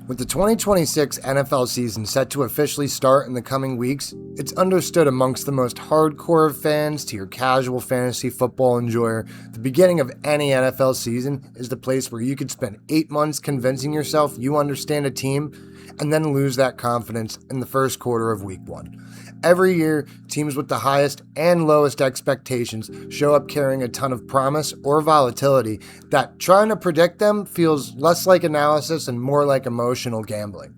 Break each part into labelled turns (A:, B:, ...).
A: With the 2026 NFL season set to officially start in the coming weeks, it's understood amongst the most hardcore of fans to your casual fantasy football enjoyer, the beginning of any NFL season is the place where you could spend 8 months convincing yourself you understand a team and then lose that confidence in the first quarter of week 1. Every year, teams with the highest and lowest expectations show up carrying a ton of promise or volatility that trying to predict them feels less like analysis and more like emotional gambling.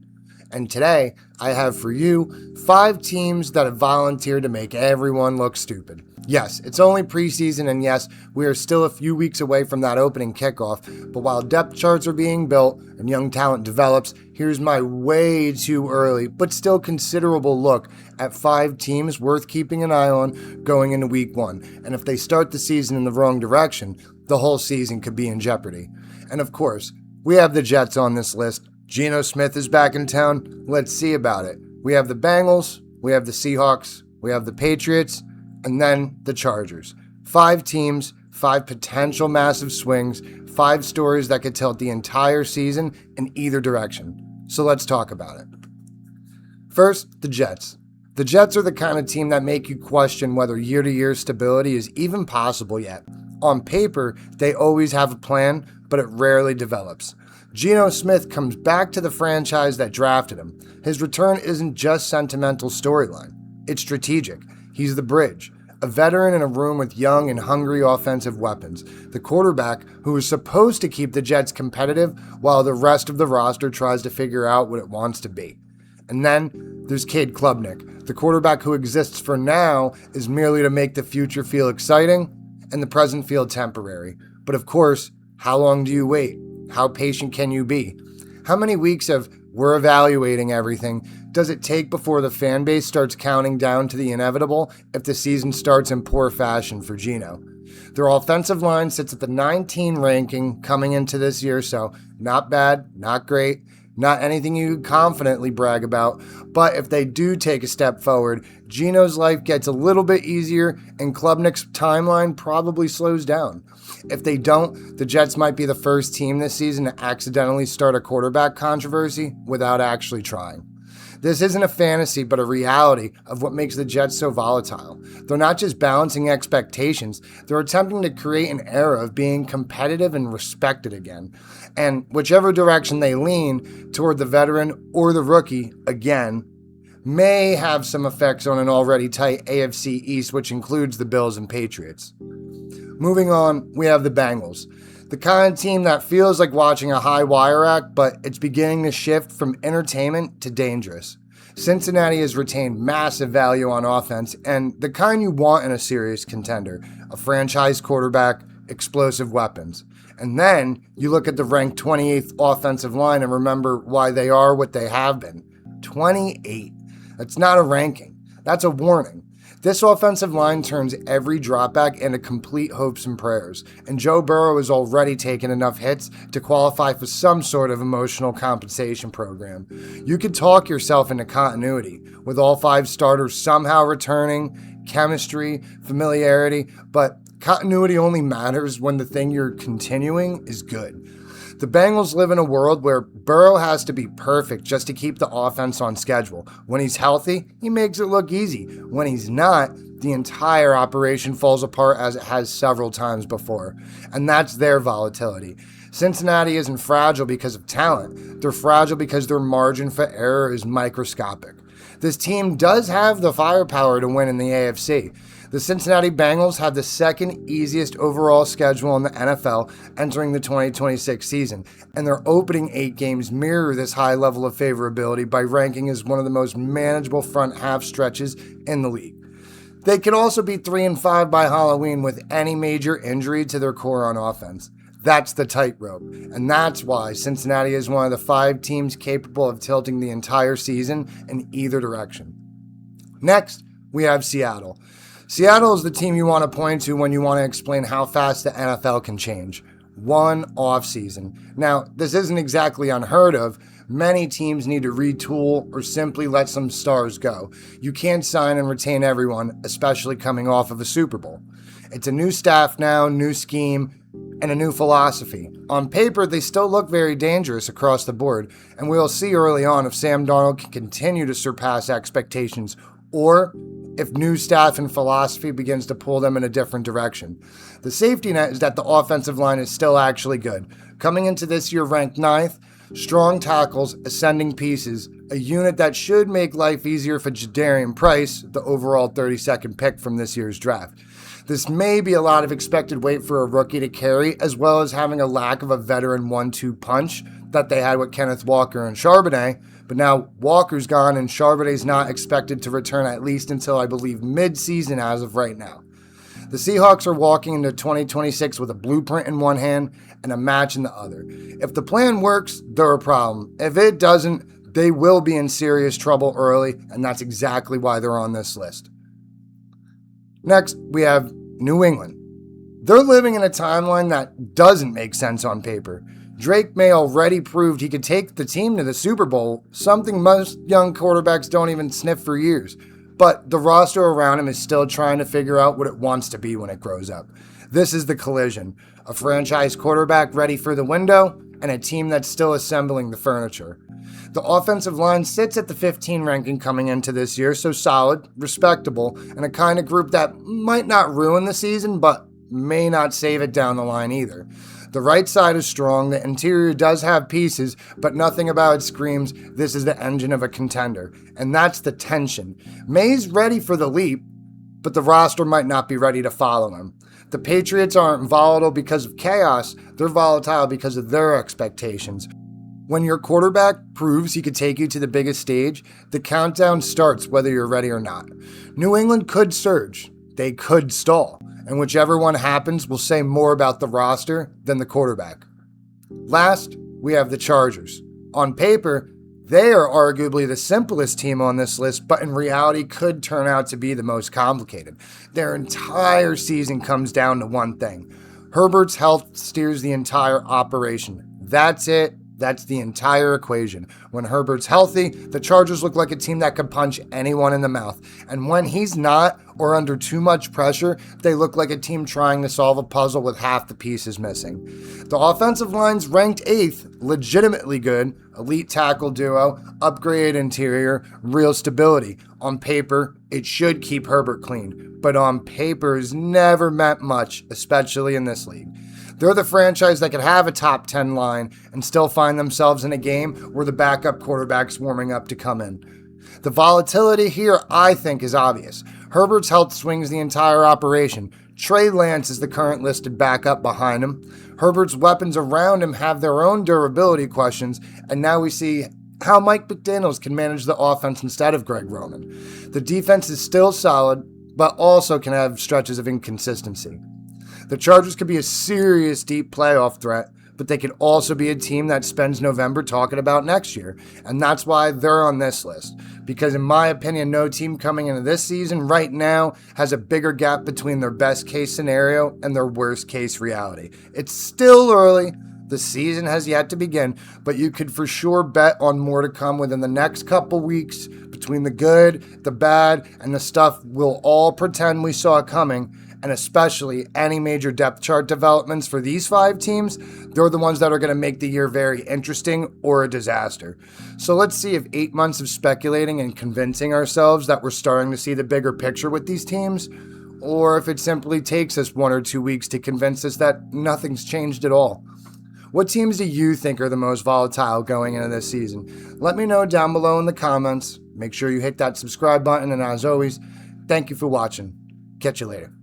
A: And today, I have for you 5 teams that have volunteered to make everyone look stupid. Yes, it's only preseason, and yes, we are still a few weeks away from that opening kickoff, but while depth charts are being built and young talent develops, here's my way too early, but still considerable look at 5 teams worth keeping an eye on going into week 1. And if they start the season in the wrong direction, the whole season could be in jeopardy. And of course, we have the Jets on this list. Geno Smith is back in town. Let's see about it. We have the Bengals, we have the Seahawks, we have the Patriots, and then the Chargers. 5 teams, 5 potential massive swings, 5 stories that could tilt the entire season in either direction. So let's talk about it. First, the Jets. The Jets are the kind of team that make you question whether year-to-year stability is even possible yet. On paper, they always have a plan, but it rarely develops. Geno Smith comes back to the franchise that drafted him. His return isn't just sentimental storyline. It's strategic. He's the bridge, a veteran in a room with young and hungry offensive weapons, the quarterback who is supposed to keep the Jets competitive while the rest of the roster tries to figure out what it wants to be. And then there's Cade Klubnik. The quarterback who exists for now is merely to make the future feel exciting and the present feel temporary. But of course, how long do you wait? How patient can you be? How many weeks of "we're evaluating everything" does it take before the fan base starts counting down to the inevitable if the season starts in poor fashion for Geno? Their offensive line sits at the 19 ranking coming into this year, so not bad, not great, not anything you could confidently brag about. But if they do take a step forward, Geno's life gets a little bit easier and Klubnik's timeline probably slows down. If they don't, the Jets might be the first team this season to accidentally start a quarterback controversy without actually trying. This isn't a fantasy, but a reality of what makes the Jets so volatile. They're not just balancing expectations, they're attempting to create an era of being competitive and respected again. And whichever direction they lean, toward the veteran or the rookie, again, may have some effects on an already tight AFC East, which includes the Bills and Patriots. Moving on, we have the Bengals. The kind of team that feels like watching a high wire act, but it's beginning to shift from entertainment to dangerous. Cincinnati has retained massive value on offense, and the kind you want in a serious contender, a franchise quarterback, explosive weapons. And then you look at the ranked 28th offensive line and remember why they are what they have been. 28. That's not a ranking. That's a warning. This offensive line turns every dropback into complete hopes and prayers, and Joe Burrow has already taken enough hits to qualify for some sort of emotional compensation program. You could talk yourself into continuity, with all 5 starters somehow returning, chemistry, familiarity, but continuity only matters when the thing you're continuing is good. The Bengals live in a world where Burrow has to be perfect just to keep the offense on schedule. When he's healthy, he makes it look easy. When he's not, the entire operation falls apart as it has several times before. And that's their volatility. Cincinnati isn't fragile because of talent. They're fragile because their margin for error is microscopic. This team does have the firepower to win in the AFC. The Cincinnati Bengals have the second easiest overall schedule in the NFL entering the 2026 season, and their opening 8 games mirror this high level of favorability by ranking as one of the most manageable front half stretches in the league. They could also be 3-5 by Halloween with any major injury to their core on offense. That's the tightrope, and that's why Cincinnati is one of the 5 teams capable of tilting the entire season in either direction. Next, we have Seattle. Seattle is the team you want to point to when you want to explain how fast the NFL can change. One offseason. Now, this isn't exactly unheard of. Many teams need to retool or simply let some stars go. You can't sign and retain everyone, especially coming off of a Super Bowl. It's a new staff now, new scheme, and a new philosophy. On paper, they still look very dangerous across the board, and we'll see early on if Sam Darnold can continue to surpass expectations or if new staff and philosophy begins to pull them in a different direction. The safety net is that the offensive line is still actually good. Coming into this year ranked 9th, strong tackles, ascending pieces, a unit that should make life easier for Jadarian Price, the overall 32nd pick from this year's draft. This may be a lot of expected weight for a rookie to carry, as well as having a lack of a veteran 1-2 punch that they had with Kenneth Walker and Charbonnet, but now Walker's gone and Charbonnet's not expected to return at least until I believe mid-season as of right now. The Seahawks are walking into 2026 with a blueprint in one hand and a match in the other. If the plan works, they're a problem. If it doesn't, they will be in serious trouble early, and that's exactly why they're on this list. Next, we have New England. They're living in a timeline that doesn't make sense on paper. Drake May already proved he could take the team to the Super Bowl, something most young quarterbacks don't even sniff for years. But the roster around him is still trying to figure out what it wants to be when it grows up. This is the collision. A franchise quarterback ready for the window, and a team that's still assembling the furniture. The offensive line sits at the 15 ranking coming into this year, so solid, respectable, and a kind of group that might not ruin the season, but may not save it down the line either. The right side is strong, the interior does have pieces, but nothing about it screams this is the engine of a contender. And that's the tension. May's ready for the leap, but the roster might not be ready to follow him. The Patriots aren't volatile because of chaos, they're volatile because of their expectations. When your quarterback proves he could take you to the biggest stage, the countdown starts whether you're ready or not. New England could surge, they could stall. And whichever one happens will say more about the roster than the quarterback. Last, we have the Chargers. On paper, they are arguably the simplest team on this list, but in reality could turn out to be the most complicated. Their entire season comes down to one thing. Herbert's health steers the entire operation. That's it. That's the entire equation. When Herbert's healthy, the Chargers look like a team that could punch anyone in the mouth. And when he's not, or under too much pressure, they look like a team trying to solve a puzzle with half the pieces missing. The offensive line's ranked 8th, legitimately good, elite tackle duo, upgraded interior, real stability. On paper, it should keep Herbert clean, but on paper has never meant much, especially in this league. They're the franchise that could have a top 10 line and still find themselves in a game where the backup quarterback's warming up to come in. The volatility here, I think, is obvious. Herbert's health swings the entire operation. Trey Lance is the current listed backup behind him. Herbert's weapons around him have their own durability questions, and now we see how Mike McDaniels can manage the offense instead of Greg Roman. The defense is still solid, but also can have stretches of inconsistency. The Chargers could be a serious deep playoff threat, but they could also be a team that spends November talking about next year. And that's why they're on this list. Because in my opinion, no team coming into this season right now has a bigger gap between their best case scenario and their worst case reality. It's still early. The season has yet to begin, but you could for sure bet on more to come within the next couple weeks. Between the good, the bad, and the stuff we'll all pretend we saw coming, and especially any major depth chart developments for these 5 teams, they're the ones that are going to make the year very interesting or a disaster. So let's see if 8 months of speculating and convincing ourselves that we're starting to see the bigger picture with these teams, or if it simply takes us 1 or 2 weeks to convince us that nothing's changed at all. What teams do you think are the most volatile going into this season? Let me know down below in the comments. Make sure you hit that subscribe button, and as always, thank you for watching. Catch you later.